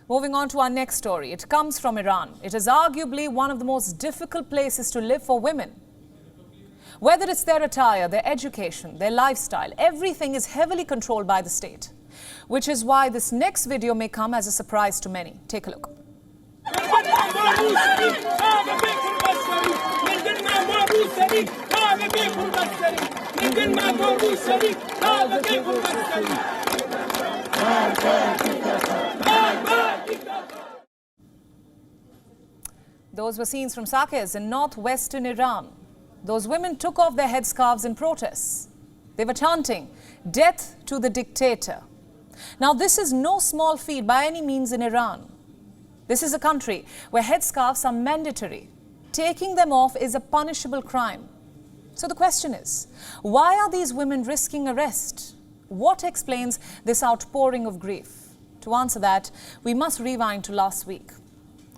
Moving on to our next story. It comes from Iran. It is arguably one of the most difficult places to live for women. Whether it's their attire, their education, their lifestyle, everything is heavily controlled by the state. Which is why this next video may come as a surprise to many. Take a look. Those were scenes from Saqqez in northwestern Iran. Those women took off their headscarves in protests. They were chanting, "Death to the dictator." Now, this is no small feat by any means in Iran. This is a country where headscarves are mandatory. Taking them off is a punishable crime. So the question is, why are these women risking arrest? What explains this outpouring of grief? To answer that, we must rewind to last week.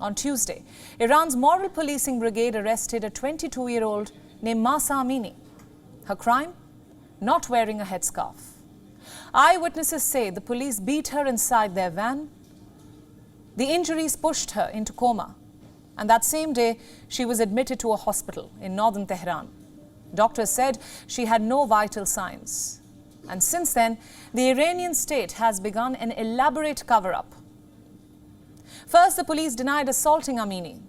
On Tuesday, Iran's moral policing brigade arrested a 22-year-old named Mahsa Amini. Her crime? Not wearing a headscarf. Eyewitnesses say the police beat her inside their van. The injuries pushed her into coma. And that same day, she was admitted to a hospital in northern Tehran. Doctors said she had no vital signs. And since then, the Iranian state has begun an elaborate cover-up. First, the police denied assaulting Amini.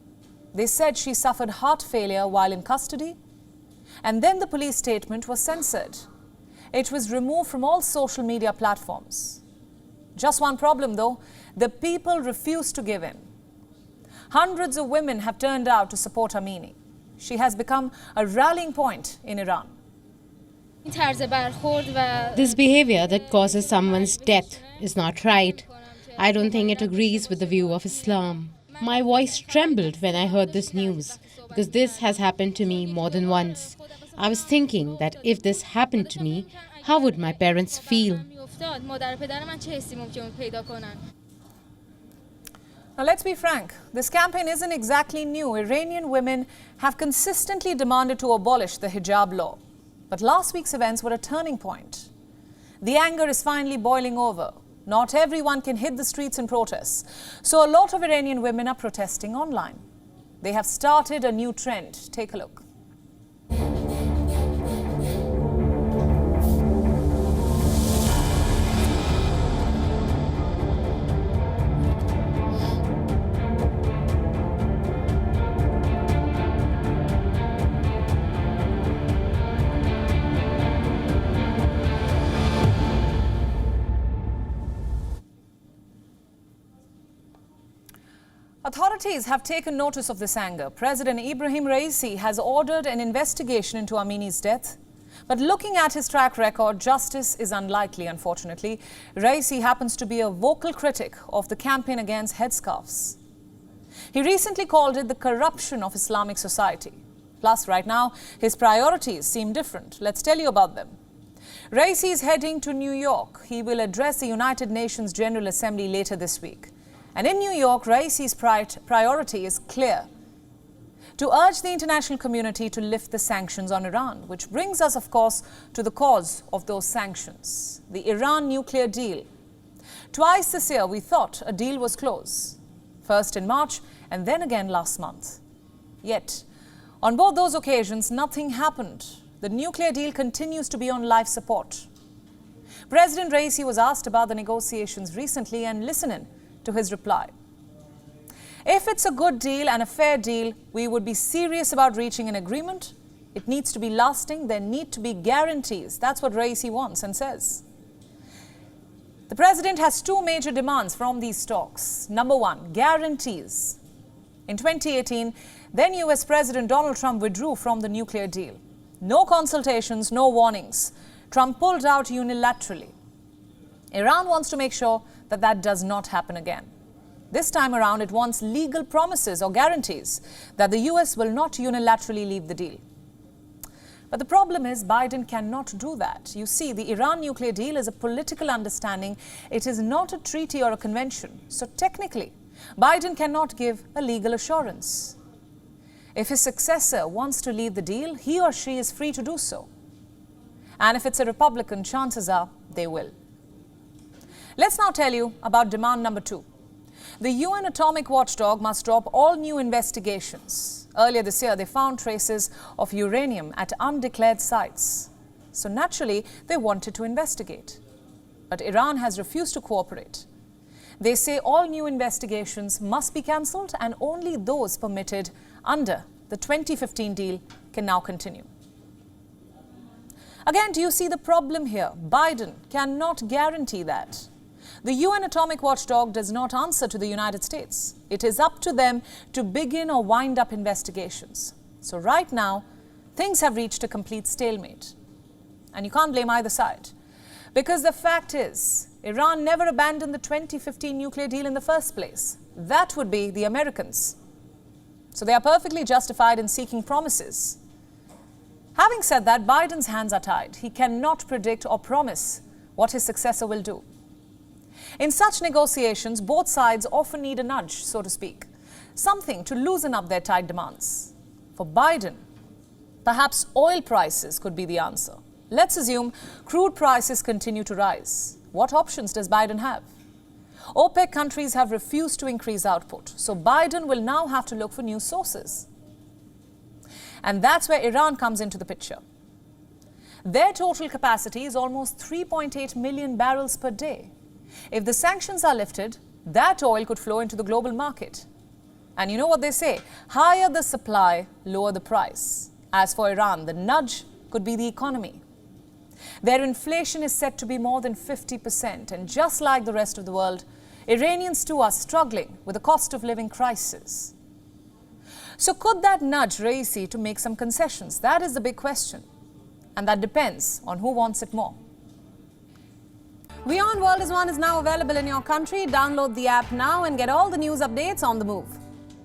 They said she suffered heart failure while in custody. And then the police statement was censored. It was removed from all social media platforms. Just one problem though, the people refused to give in. Hundreds of women have turned out to support Amini. She has become a rallying point in Iran. This behavior that causes someone's death is not right. I don't think it agrees with the view of Islam. My voice trembled when I heard this news because this has happened to me more than once. I was thinking that if this happened to me, how would my parents feel? Now let's be frank, this campaign isn't exactly new. Iranian women have consistently demanded to abolish the hijab law. But last week's events were a turning point. The anger is finally boiling over. Not everyone can hit the streets in protests. So a lot of Iranian women are protesting online. They have started a new trend. Take a look. Authorities have taken notice of this anger. President Ibrahim Raisi has ordered an investigation into Amini's death. But looking at his track record, justice is unlikely, unfortunately. Raisi happens to be a vocal critic of the campaign against headscarves. He recently called it the corruption of Islamic society. Plus, right now, his priorities seem different. Let's tell you about them. Raisi is heading to New York. He will address the United Nations General Assembly later this week. And in New York, Raisi's priority is clear: to urge the international community to lift the sanctions on Iran, which brings us, of course, to the cause of those sanctions, the Iran nuclear deal. Twice this year, we thought a deal was close, first in March and then again last month. Yet, on both those occasions, nothing happened. The nuclear deal continues to be on life support. President Raisi was asked about the negotiations recently, and listen in to his reply. If it's a good deal and a fair deal, we would be serious about reaching an agreement. It needs to be lasting. There need to be guarantees. That's what Raisi wants and says. The president has two major demands from these talks. Number one, guarantees. In 2018, then US President Donald Trump withdrew from the nuclear deal. No consultations, no warnings. Trump pulled out unilaterally. Iran wants to make sure that that does not happen again. This time around, it wants legal promises or guarantees that the US will not unilaterally leave the deal. But the problem is Biden cannot do that. You see, the Iran nuclear deal is a political understanding. It is not a treaty or a convention. So technically, Biden cannot give a legal assurance. If his successor wants to leave the deal, he or she is free to do so. And if it's a Republican, chances are they will. Let's now tell you about demand number two. The UN atomic watchdog must drop all new investigations. Earlier this year, they found traces of uranium at undeclared sites. So naturally, they wanted to investigate. But Iran has refused to cooperate. They say all new investigations must be cancelled and only those permitted under the 2015 deal can now continue. Again, do you see the problem here? Biden cannot guarantee that. The UN atomic watchdog does not answer to the United States. It is up to them to begin or wind up investigations. So right now, things have reached a complete stalemate. And you can't blame either side. Because the fact is, Iran never abandoned the 2015 nuclear deal in the first place. That would be the Americans. So they are perfectly justified in seeking promises. Having said that, Biden's hands are tied. He cannot predict or promise what his successor will do. In such negotiations, both sides often need a nudge, so to speak, something to loosen up their tight demands. For Biden, perhaps oil prices could be the answer. Let's assume crude prices continue to rise. What options does Biden have? OPEC countries have refused to increase output, so Biden will now have to look for new sources. And that's where Iran comes into the picture. Their total capacity is almost 3.8 million barrels per day. If the sanctions are lifted, that oil could flow into the global market. And you know what they say, higher the supply, lower the price. As for Iran, the nudge could be the economy. Their inflation is set to be more than 50%, and just like the rest of the world, Iranians too are struggling with the cost of living crisis. So could that nudge Raisi to make some concessions? That is the big question. And that depends on who wants it more. WION World is now available in your country. Download the app now and get all the news updates on the move.